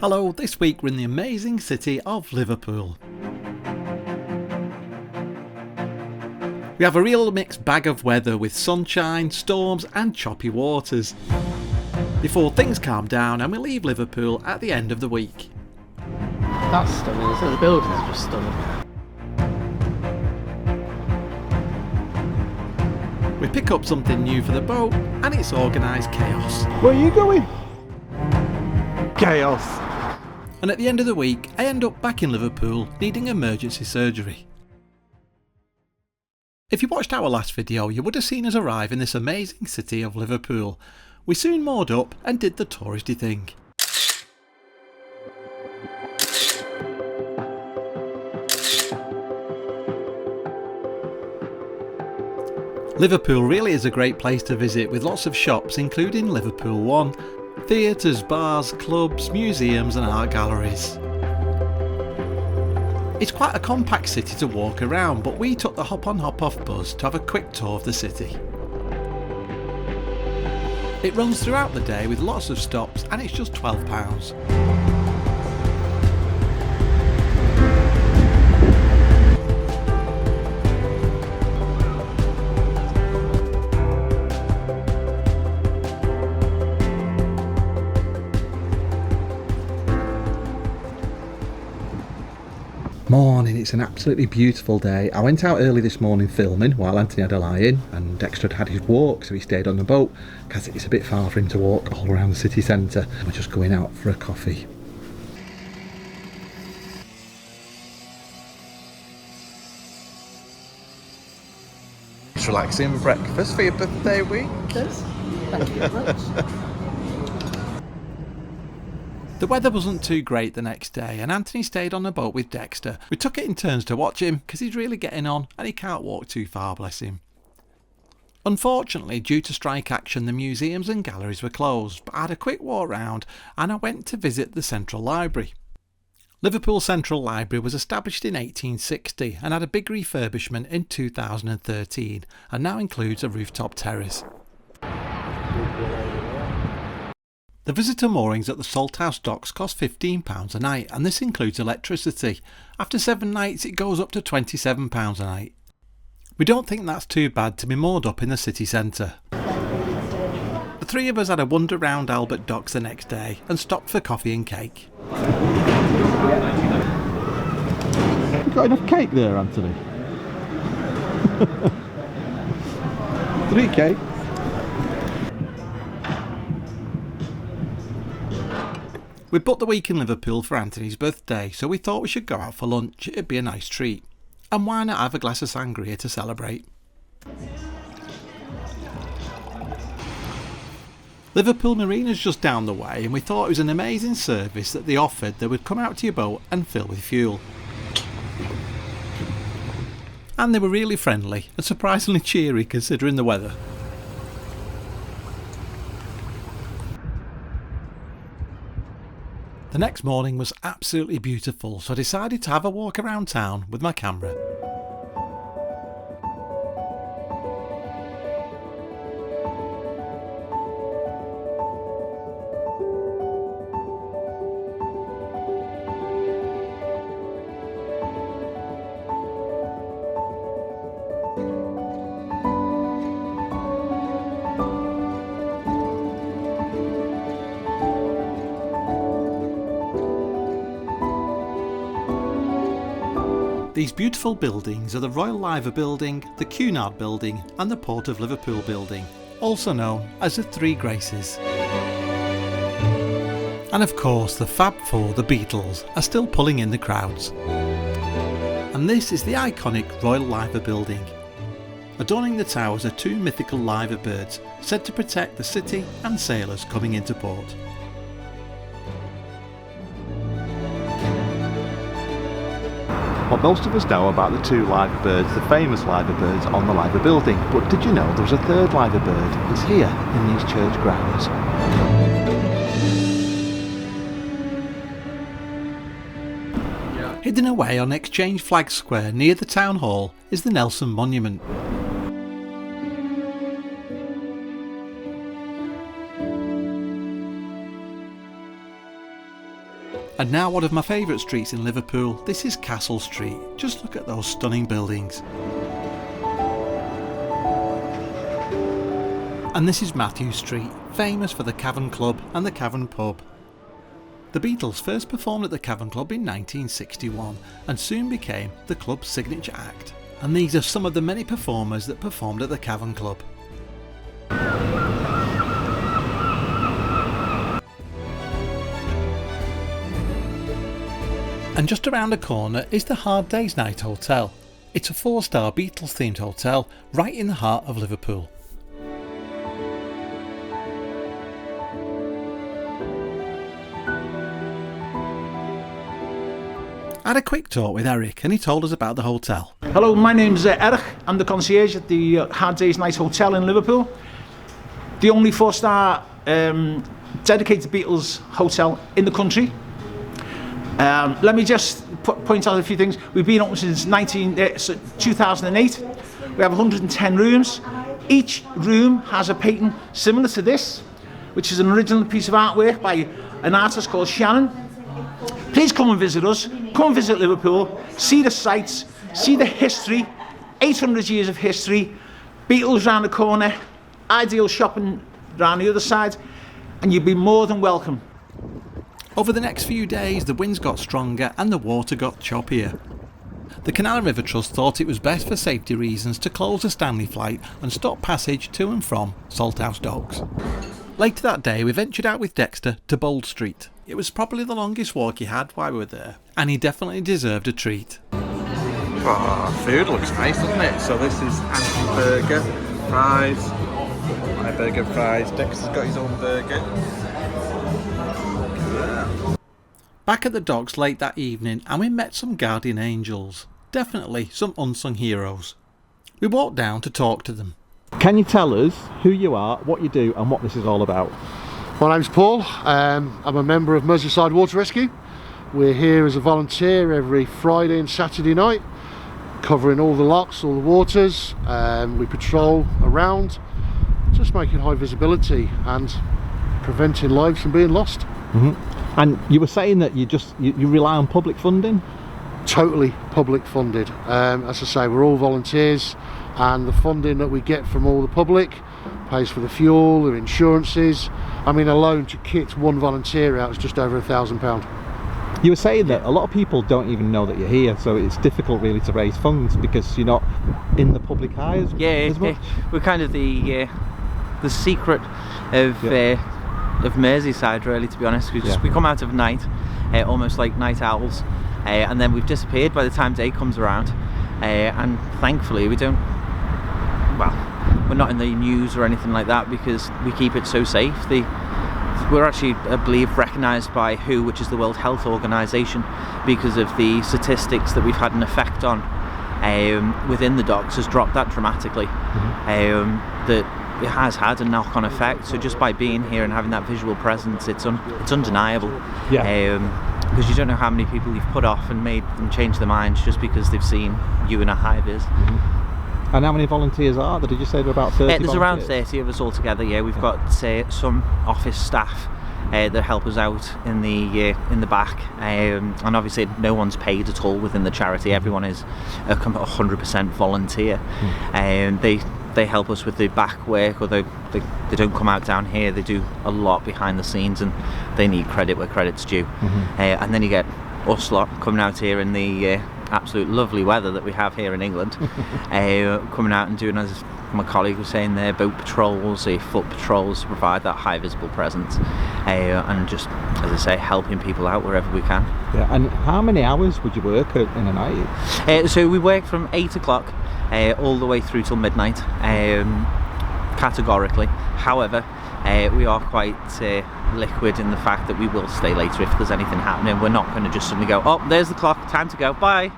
Hello, this week we're in the amazing city of Liverpool. We have a real mixed bag of weather with sunshine, storms and choppy waters, before things calm down and we leave Liverpool at the end of the week. That's stunning, isn't it? The buildings are just stunning. We pick up something new for the boat and it's organised chaos. Where are you going? Chaos. And at the end of the week I end up back in Liverpool needing emergency surgery. If you watched our last video you would have seen us arrive in this amazing city of Liverpool. We soon moored up and did the touristy thing. Liverpool really is a great place to visit with lots of shops including Liverpool One, theatres, bars, clubs, museums and art galleries. It's quite a compact city to walk around, but we took the hop on hop off bus to have a quick tour of the city. It runs throughout the day with lots of stops and it's just £12. Morning, it's an absolutely beautiful day. I went out early this morning filming while Anthony had a lie-in and Dexter had his walk, so he stayed on the boat because it's a bit far for him to walk all around the city centre. We're just going out for a coffee. It's relaxing breakfast for your birthday week. Yes. Thank you very much. The weather wasn't too great the next day and Anthony stayed on the boat with Dexter. We took it in turns to watch him because he's really getting on and he can't walk too far, bless him. Unfortunately, due to strike action the museums and galleries were closed, but I had a quick walk round and I went to visit the Central Library. Liverpool Central Library was established in 1860 and had a big refurbishment in 2013 and now includes a rooftop terrace. The visitor moorings at the Salthouse Docks cost £15 a night and this includes electricity. After 7 nights it goes up to £27 a night. We don't think that's too bad to be moored up in the city centre. The three of us had a wander round Albert Docks the next day and stopped for coffee and cake. You got enough cake there, Anthony? 3 cake. We booked the week in Liverpool for Anthony's birthday, so we thought we should go out for lunch, it'd be a nice treat. And why not have a glass of sangria to celebrate? Liverpool Marina's just down the way and we thought it was an amazing service that they offered that would come out to your boat and fill with fuel. And they were really friendly and surprisingly cheery considering the weather. The next morning was absolutely beautiful, so I decided to have a walk around town with my camera. These beautiful buildings are the Royal Liver Building, the Cunard Building and the Port of Liverpool Building, also known as the Three Graces. And of course the Fab Four, the Beatles, are still pulling in the crowds. And this is the iconic Royal Liver Building. Adorning the towers are 2 mythical liver birds said to protect the city and sailors coming into port. Well, most of us know about the 2 liver birds, the famous liver birds on the liver building, but did you know there was a 3rd liver bird? It's here in these church grounds. Hidden away on Exchange Flag Square near the Town Hall is the Nelson Monument. And now one of my favourite streets in Liverpool, this is Castle Street. Just look at those stunning buildings. And this is Matthew Street, famous for the Cavern Club and the Cavern Pub. The Beatles first performed at the Cavern Club in 1961 and soon became the club's signature act. And these are some of the many performers that performed at the Cavern Club. And just around the corner is the Hard Day's Night Hotel. It's a 4-star Beatles themed hotel right in the heart of Liverpool. I had a quick talk with Eric and he told us about the hotel. Hello, my name's Eric. I'm the concierge at the Hard Day's Night Hotel in Liverpool. The only 4-star dedicated Beatles hotel in the country. Let me just point out a few things. We've been open since 2008. We have 110 rooms. Each room has a painting similar to this, which is an original piece of artwork by an artist called Shannon. Please come and visit us. Come and visit Liverpool. See the sights. See the history. 800 years of history. Beatles round the corner. Ideal shopping round the other side. And you'd be more than welcome. Over the next few days, the winds got stronger and the water got choppier. The Canal and River Trust thought it was best for safety reasons to close the Stanley flight and stop passage to and from Salthouse Docks. Later that day, we ventured out with Dexter to Bold Street. It was probably the longest walk he had while we were there, and he definitely deserved a treat. Oh, food looks nice, doesn't it? So this is Anthony's burger, fries, my burger, fries. Dexter's got his own burger. Back at the docks late that evening, and we met some guardian angels. Definitely some unsung heroes. We walked down to talk to them. Can you tell us who you are, what you do and what this is all about? My name's Paul. I'm a member of Merseyside Water Rescue. We're here as a volunteer every Friday and Saturday night, covering all the locks, all the waters. We patrol around, just making high visibility and preventing lives from being lost. Mm-hmm. And you were saying that you rely on public funding? Totally public funded. As I say, we're all volunteers, and the funding that we get from all the public pays for the fuel, the insurances. I mean, alone to kit one volunteer out is just over £1,000. You were saying that a lot of people don't even know that you're here, so it's difficult really to raise funds because you're not in the public eye as much. Yeah, we're kind of the secret of Merseyside, really, to be honest. We come out of night, almost like night owls, and then we've disappeared by the time day comes around, and thankfully we're not in the news or anything like that because we keep it so safe. We're actually, I believe, recognised by WHO, which is the World Health Organisation, because of the statistics that we've had an effect on within the docks has dropped that dramatically. That it has had a knock-on effect. So just by being here and having that visual presence, it's undeniable. Because you don't know how many people you've put off and made them change their minds just because they've seen you in a high-vis. And how many volunteers are there? Did you say there are about 30 There's volunteers? around 30 of us all together, yeah. We've got some office staff that help us out in the back, and obviously no one's paid at all within the charity. Everyone is 100% volunteer, and they help us with the back work, although they don't come out down here. They do a lot behind the scenes, and they need credit where credit's due. And then you get us lot coming out here in the absolute lovely weather that we have here in England, coming out and doing, as my colleague was saying there, boat patrols, foot patrols, to provide that high visible presence, and just, as I say, helping people out wherever we can. Yeah. And how many hours would you work in a night? So we work from 8 o'clock all the way through till midnight, categorically. However, we are quite liquid in the fact that we will stay later if there's anything happening. We're not going to just suddenly go, oh, there's the clock, time to go, bye.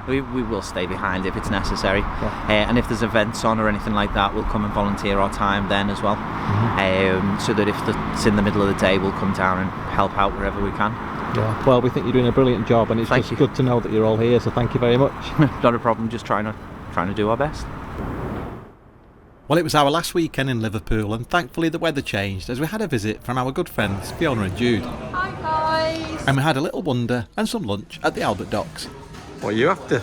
We will stay behind if it's necessary, and if there's events on or anything like that, we'll come and volunteer our time then as well, so that if it's in the middle of the day, we'll come down and help out wherever we can. Well, we think you're doing a brilliant job, and it's just good to know that you're all here, so thank you very much. Not a problem, just trying to do our best. Well, it was our last weekend in Liverpool, and thankfully the weather changed as we had a visit from our good friends Fiona and Jude. Hi guys! And we had a little wander and some lunch at the Albert Docks. What are you after?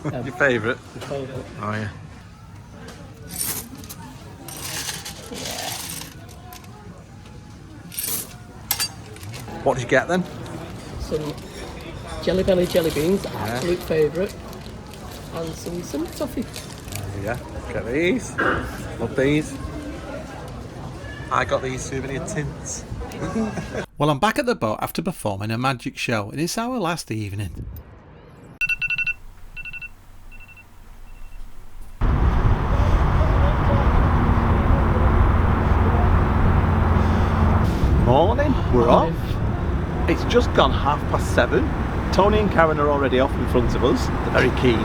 Your favourite? Oh yeah. What did you get then? Some Jelly Belly jelly beans, absolute favourite, and some toffee. Yeah, get these. Love these. I got these souvenir tints. Well, I'm back at the boat after performing a magic show, and it's our last evening. Morning, we're off. It's just gone 7:30. Tony and Karen are already off in front of us. They're very keen.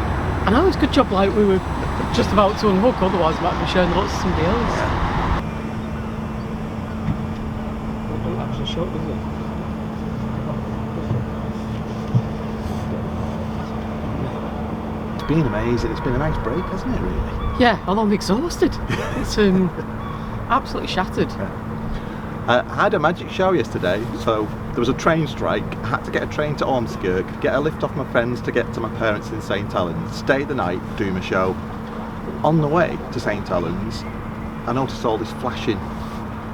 I know, it's a good job, like, we were just about to unhook, otherwise we might have been showing the lots to somebody else. Don't actually show it, does it? It's been amazing. It's been a nice break, hasn't it, really? Yeah, although I'm exhausted. It's absolutely shattered. I had a magic show yesterday, so there was a train strike. I had to get a train to Ormskirk, get a lift off my friends to get to my parents in St Helens, stay the night, do my show. On the way to St Helens, I noticed all this flashing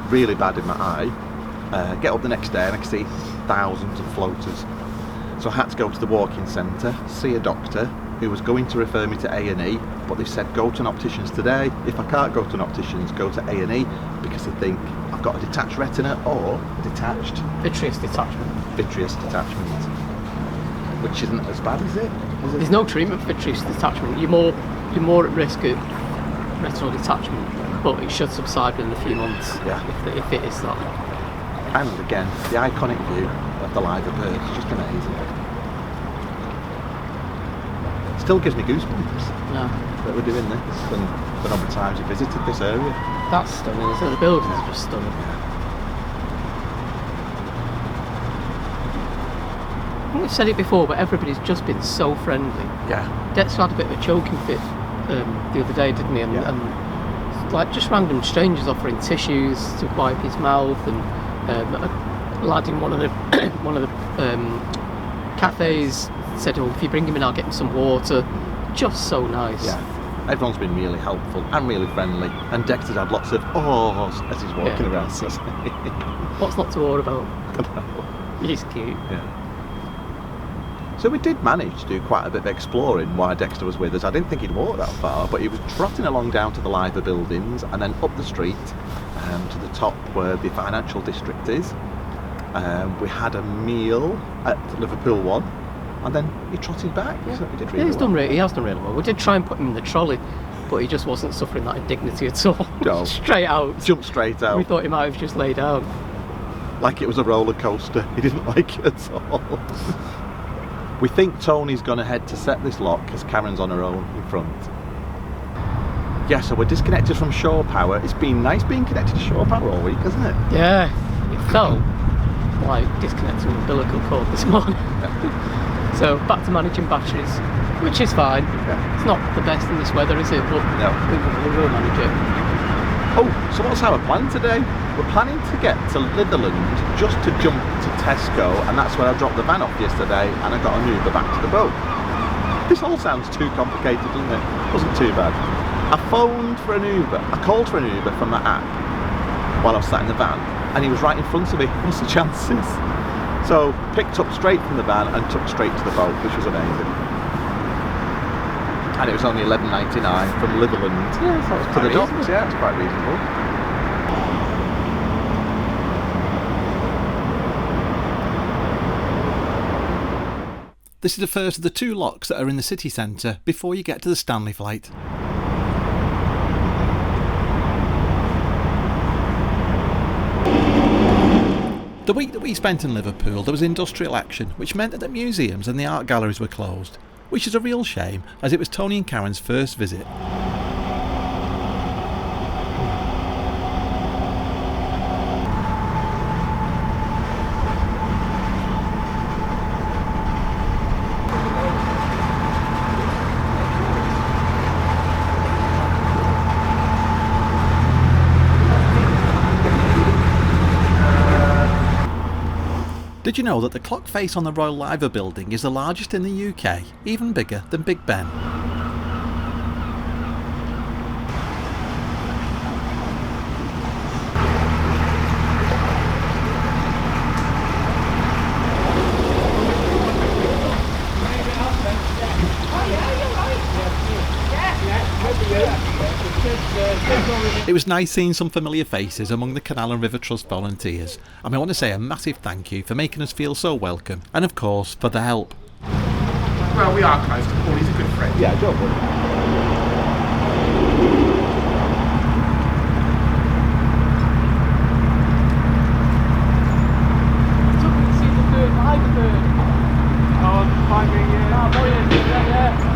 really bad in my eye. Get up the next day and I could see thousands of floaters. So I had to go to the walk-in centre, see a doctor who was going to refer me to A&E, but they said go to an optician's today. If I can't go to an optician's, go to A&E, because they think I've got a detached retina or detached Vitreous detachment. vitreous detachment, which isn't as bad as it. Is There's it? no treatment for vitreous detachment. You're more at risk of retinal detachment, but it should subside within a few months. Yeah. If it is that. And again, the iconic view of the liver bird is just amazing. Still gives me goosebumps Yeah. that we're doing this, and the number of times we visited this area. That's stunning, isn't it? The buildings are just stunning. I think we've said it before, but everybody's just been so friendly. Yeah. Dexter had a bit of a choking fit the other day, didn't he? And like just random strangers offering tissues to wipe his mouth, and a lad in one of the cafes said, "Oh, if you bring him in, I'll get him some water." Just so nice. Yeah. Everyone's been really helpful and really friendly, and Dexter's had lots of ohs as he's walking around. What's not to awe about? He's cute. Yeah. So we did manage to do quite a bit of exploring while Dexter was with us. I didn't think he'd walk that far, but he was trotting along down to the Liver buildings and then up the street to the top where the financial district is. We had a meal at Liverpool 1, and then he trotted back. Yeah. So he did Yeah, really well. he has done really well. We did try and put him in the trolley, but he just wasn't suffering that indignity at all. No. Straight out. Jumped straight out. We thought he might have just laid down. Like it was a roller coaster. He didn't like it at all. We think Tony's gone ahead to set this lock because Karen's on her own in front. Yeah, so we're disconnected from shore power. It's been nice being connected to shore power all week, hasn't it? Yeah, it felt like disconnecting the umbilical cord this morning. So back to managing batteries, which is fine. Yeah. It's not the best in this weather, is it? But No. we will manage it. Oh, so what's our plan today? We're planning to get to Litherland just to jump to Tesco, and that's where I dropped the van off yesterday, and I got an Uber back to the boat. This all sounds too complicated, doesn't it? Wasn't too bad. I phoned for an Uber. I called for an Uber from the app while I was sat in the van, and he was right in front of me. What's the chances? So picked up straight from the van and took straight to the boat, which was amazing. And it was only $11.99 from Litherland to the docks. Yeah, it's quite reasonable. This is the first of the 2 locks that are in the city centre before you get to the Stanley flight. The week that we spent in Liverpool there was industrial action, which meant that the museums and the art galleries were closed, which is a real shame as it was Tony and Karen's first visit. Did you know that the clock face on the Royal Liver building is the largest in the UK, even bigger than Big Ben? It was nice seeing some familiar faces among the Canal and River Trust volunteers, and I want to say a massive thank you for making us feel so welcome, and of course for the help. Well, we are close to Paul, he's a good friend. Yeah, don't worry.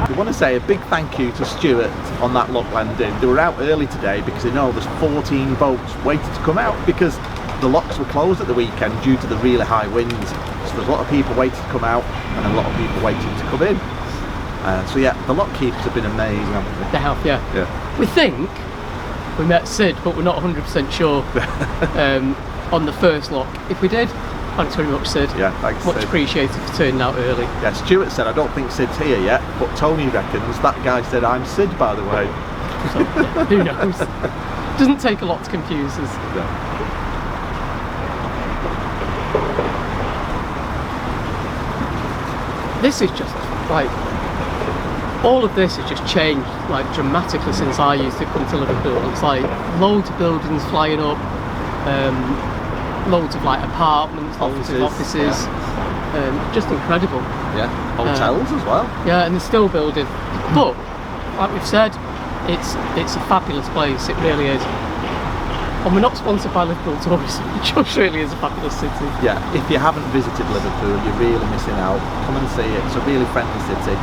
We want to say a big thank you to Stuart on that lock landing. They were out early today because they know there's 14 boats waiting to come out because the locks were closed at the weekend due to the really high winds. So there's a lot of people waiting to come out and a lot of people waiting to come in. So yeah, the lock keepers have been amazing, haven't they? They have, yeah. We think we met Sid, but we're not 100% sure on the first lock. If we did, thanks very much, Sid. Yeah, thanks, much Sid. Appreciated for turning out early. Yeah, Stuart said, I don't think Sid's here yet, but Tony reckons that guy said, I'm Sid, by the way. So, yeah, who knows? Doesn't take a lot to confuse us. Yeah. This is just like, all of this has just changed like dramatically since I used to come to Liverpool. It's like loads of buildings flying up, loads of like apartments, loads of offices, just incredible. Yeah, hotels as well. Yeah, and they're still building. But like we've said, it's a fabulous place. It really is. And we're not sponsored by Liverpool Tourism. It just really is a fabulous city. Yeah, if you haven't visited Liverpool, you're really missing out. Come and see it. It's a really friendly city.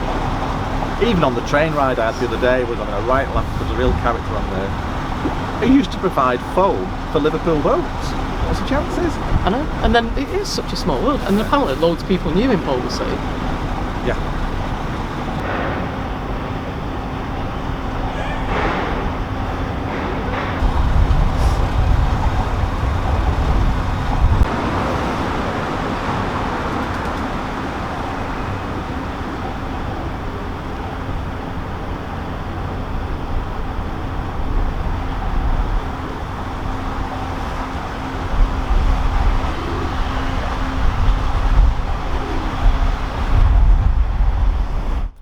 Even on the train ride I had the other day, was having a right laugh. There's a real character on there. Who used to provide foam for Liverpool boats. What's the chances? I know. And then it is such a small world. And apparently loads of people knew him, Paul was saying. Yeah.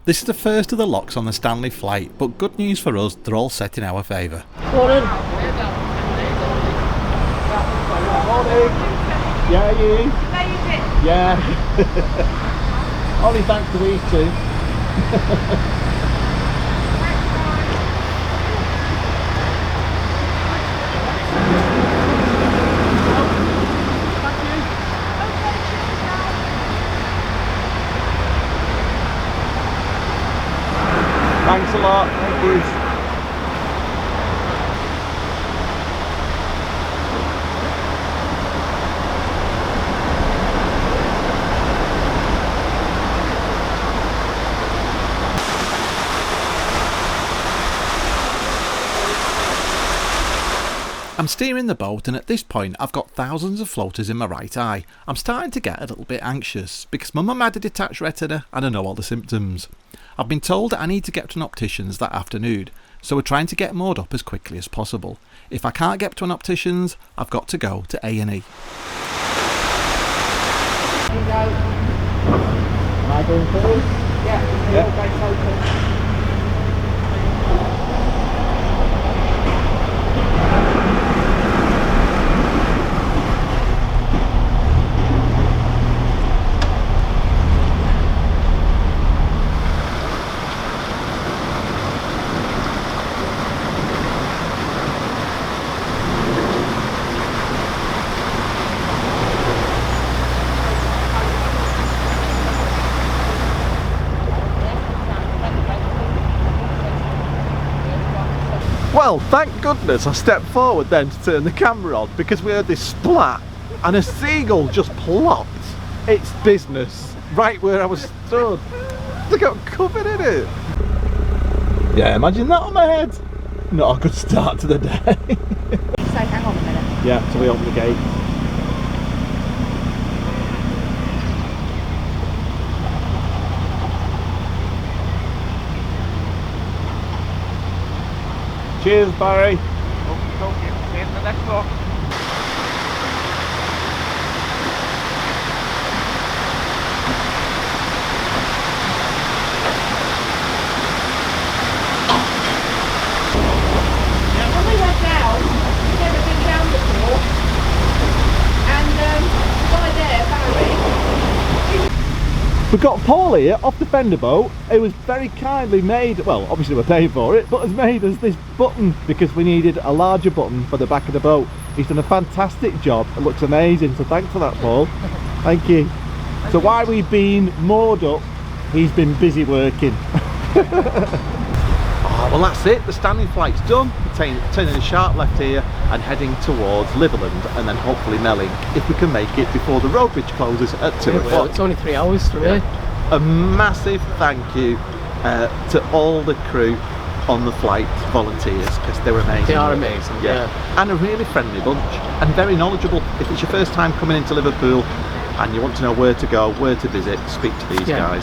This is the first of the locks on the Stanley flight, but good news for us, they're all set in our favour. Morning. Morning. Yeah, you? You made it. Yeah. Only thanks to these two. Thanks a lot, thank you. I'm steering the boat, and at this point I've got thousands of floaters in my right eye. I'm starting to get a little bit anxious because my mum had a detached retina and I know all the symptoms. I've been told I need to get to an optician's that afternoon, so we're trying to get moored up as quickly as possible. If I can't get to an optician's, I've got to go to A&E. Am I going forward? Yeah. Well, thank goodness I stepped forward then to turn the camera on because we heard this splat and a seagull just plopped its business right where I was stood. They got covered in it. Yeah, imagine that on my head. Not a good start to the day. So hang on a minute. Yeah, so we open the gate. Cheers, Barry. See you in the next one. We've got Paul here off the fender boat. It was very kindly made, well obviously we're paying for it, but has made us this button because we needed a larger button for the back of the boat. He's done a fantastic job. It looks amazing, so thanks for that, Paul. Thank you. So while we've been moored up, he's been busy working. Oh, well that's it, the Stanley flight's done. We're turning a sharp left here and heading towards Liverpool and then hopefully Melling if we can make it before the road bridge closes at 2 o'clock. Well, it's only 3 hours from here. A massive thank you to all the crew on the flight, volunteers, because they were amazing. They are amazing, yeah. And a really friendly bunch and very knowledgeable. If it's your first time coming into Liverpool and you want to know where to go, where to visit, speak to these guys.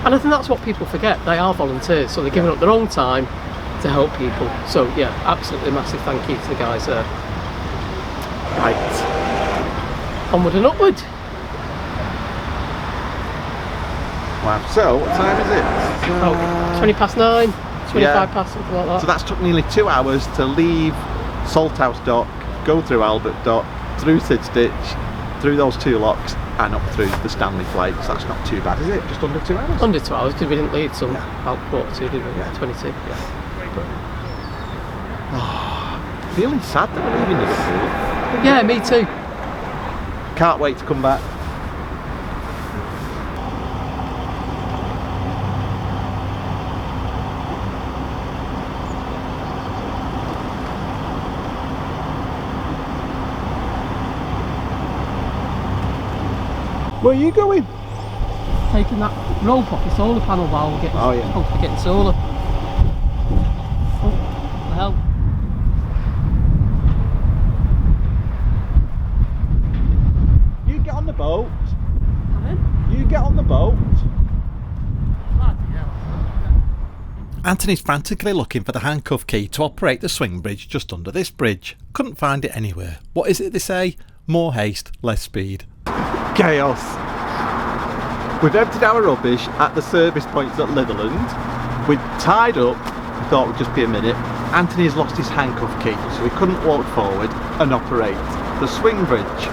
And I think that's what people forget. They are volunteers, so they're giving up their own time to help people. So yeah, absolutely massive thank you to the guys there. Right. Onward and upward. Wow. So what time is it? About 20 past 9, 25 past, something like that. So that's took nearly 2 hours to leave Salthouse Dock, go through Albert Dock, through Sidstitch, through those 2 locks and up through the Stanley flight. So that's not too bad, is it? Just under 2 hours? Under 2 hours, because we didn't leave till about 1:45, did we? Yeah. 22. Yeah. Oh, feeling sad that we're leaving Liverpool. Yeah, me too. Can't wait to come back. Where are you going? Taking that rope off the solar panel while we're getting, hopefully getting solar. Oh, what the hell? You get on the boat. I'm in. You get on the boat. Anthony's frantically looking for the handcuff key to operate the swing bridge just under this bridge. Couldn't find it anywhere. What is it they say? More haste, less speed. Chaos. We've emptied our rubbish at the service points at Litherland. We'd tied up, we thought it would just be a minute. Anthony's lost his handcuff key, so he couldn't walk forward and operate the swing bridge.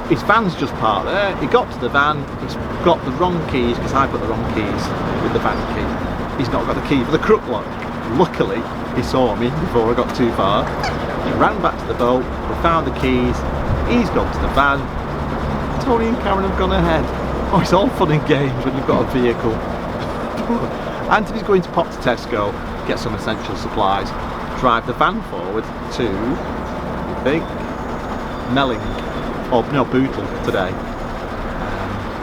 His van's just parked there. He got to the van, he's got the wrong keys, because I put the wrong keys with the van key. He's not got the key for the crook lock. Luckily, he saw me before I got too far. He ran back to the boat, we found the keys, he's gone to the van. Tony and Karen have gone ahead. Oh, it's all fun and games when you've got a vehicle. Anthony's going to pop to Tesco, get some essential supplies, drive the van forward to, I think, Melling, or no, Bootle today.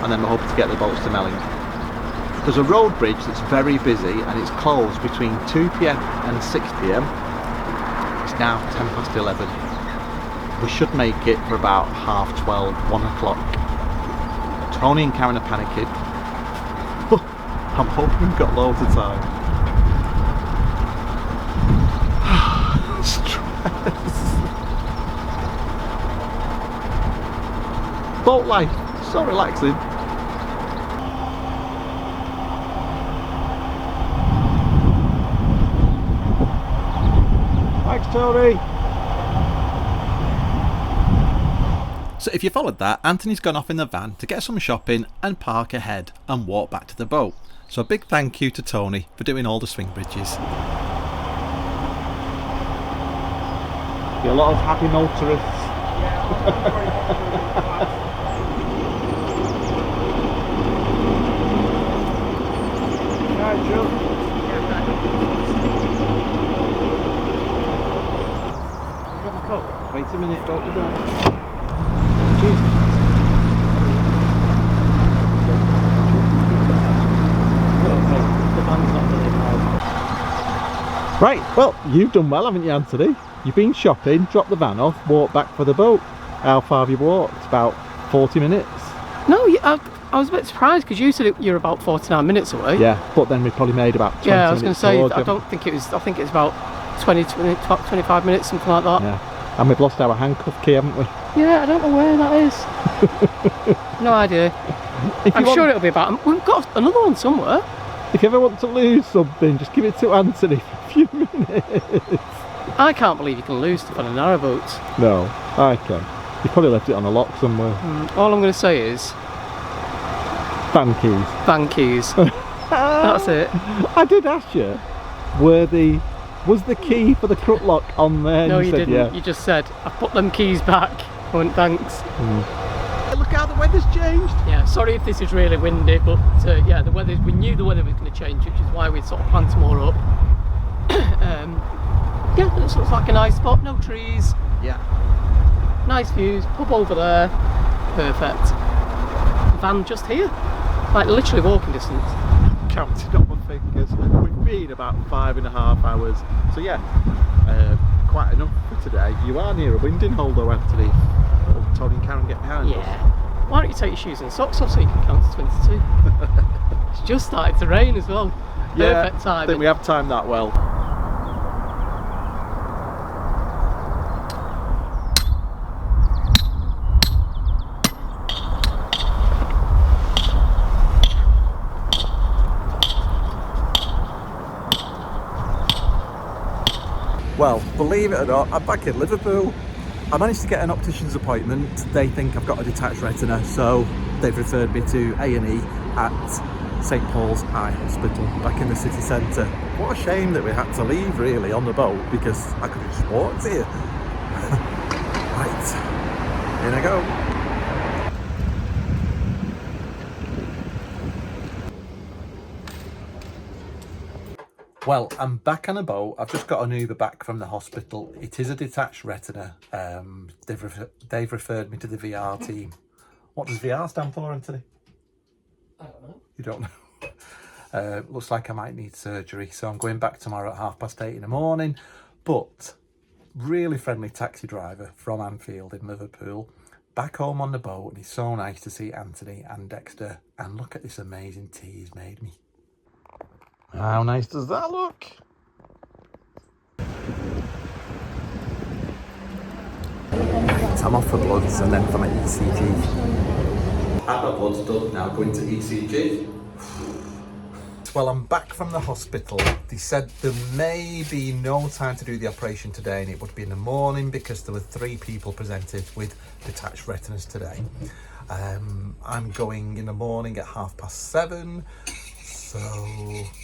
And then we're hoping to get the boats to Melling. There's a road bridge that's very busy and it's closed between 2 PM and 6 PM. It's now 10 past 11. We should make it for about 12:30, 1 o'clock. Tony and Karen are panicking. I'm hoping we've got loads of time. Stress. Boat life, so relaxing. Thanks, Tony. So if you followed that, Anthony's gone off in the van to get some shopping and park ahead and walk back to the boat. So a big thank you to Tony for doing all the swing bridges. Be a lot of happy motorists. Right, Joe. Got my coat. Wait a minute, boat to go. Right, well, you've done well, haven't you, Anthony? You've been shopping, dropped the van off, walked back for the boat. How far have you walked? About 40 minutes? No, I was a bit surprised because you said you're about 49 minutes away. Yeah, but then we probably made about 20 Yeah, I was going minutes to say, towards I you. don't think it was, I think it's about 25 minutes, something like that. Yeah, and we've lost our handcuff key, haven't we? Yeah, I don't know where that is. No idea. I'm sure it'll be about, we've got another one somewhere. If you ever want to lose something, just give it to Anthony for a few minutes. I can't believe you can lose stuff on a narrowboat. No, I can. You probably left it on a lock somewhere. All I'm going to say is... Fan keys. Fan keys. That's it. I did ask you, was the key for the crook lock on there? No, and you said, didn't. Yeah. You just said, I put them keys back. I went, thanks. Look how the weather's changed. Yeah, sorry if this is really windy, but yeah, the weather. We knew the weather was going to change, which is why we sort of planned more up. Yeah, this looks like a nice spot. No trees. Yeah. Nice views. Pub over there. Perfect. Van just here. Like literally walking distance. Counted on my fingers. We've been about 5.5 hours. So yeah, quite enough for today. You are near a winding hole though, Anthony. Tony and Karen get behind us. Yeah. Why don't you take your shoes and socks off so you can count to 22? It's just started to rain as well. Perfect time. I think we have timed that well. Well, believe it or not, I'm back in Liverpool. I managed to get an optician's appointment. They think I've got a detached retina, so they've referred me to A&E at St Paul's Eye Hospital back in the city centre. What a shame that we had to leave really on the boat because I could have just walked here. Right, in I go. Well, I'm back on a boat. I've just got an Uber back from the hospital. It is a detached retina. They've referred me to the VR team. What does VR stand for, Anthony? I don't know. You don't know? Looks like I might need surgery, so I'm going back tomorrow at 8:30 in the morning. But really friendly taxi driver from Anfield in Liverpool. Back home on the boat, and it's so nice to see Anthony and Dexter. And look at this amazing tea he's made me. How nice does that look? Right, I'm off for bloods and then for my ECG. Had my bloods done, now going to ECG. Well, I'm back from the hospital. They said there may be no time to do the operation today and it would be in the morning because there were 3 people presented with detached retinas today. I'm going in the morning at 7:30. So,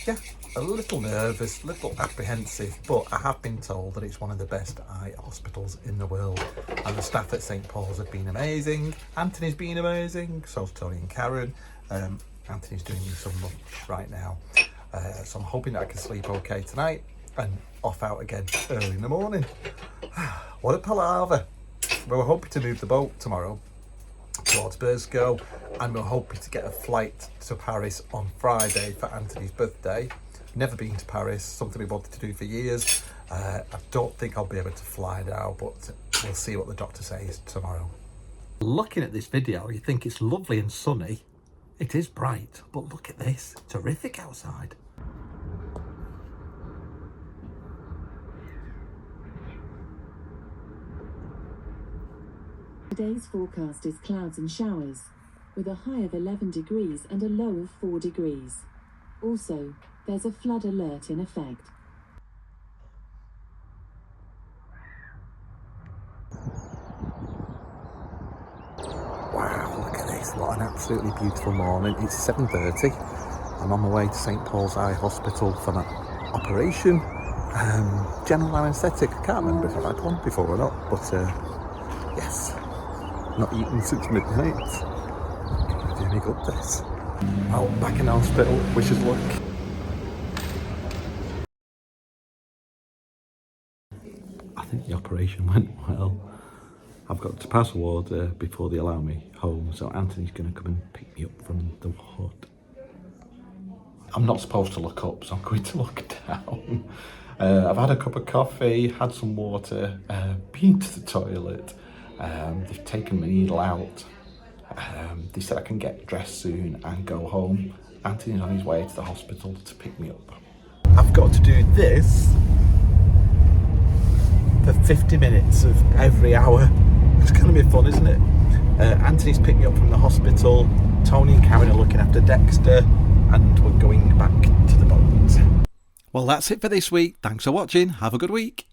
yeah, a little nervous, a little apprehensive, but I have been told that it's one of the best eye hospitals in the world. And the staff at St Paul's have been amazing. Anthony's been amazing, so's Tony and Karen. Anthony's doing me some lunch right now. So I'm hoping that I can sleep okay tonight and off out again early in the morning. What a palaver. We were hoping to move the boat tomorrow towards Burscough, and we're hoping to get a flight to Paris on Friday for Anthony's birthday. Never been to Paris, something we wanted to do for years. I don't think I'll be able to fly now, but we'll see what the doctor says tomorrow. Looking at this video, you think it's lovely and sunny. It is bright, but look at this, terrific outside. Today's forecast is clouds and showers, with a high of 11 degrees and a low of 4 degrees. Also, there's a flood alert in effect. Wow, look at this, what an absolutely beautiful morning. It's 7:30. I'm on my way to St Paul's Eye Hospital for my operation. General anaesthetic, I can't remember if I've had one before or not, but yes. Not eaten since midnight. Gonna do me good this. Oh, back in hospital, wish us luck. I think the operation went well. I've got to pass water before they allow me home, so Anthony's gonna come and pick me up from the hood. I'm not supposed to look up, so I'm going to look down. I've had a cup of coffee, had some water, been to the toilet. They've taken my needle out. They said I can get dressed soon and go home. Anthony's on his way to the hospital to pick me up. I've got to do this for 50 minutes of every hour. It's going to be fun, isn't it? Anthony's picked me up from the hospital. Tony and Karen are looking after Dexter, and we're going back to the boat. Well, that's it for this week. Thanks for watching. Have a good week.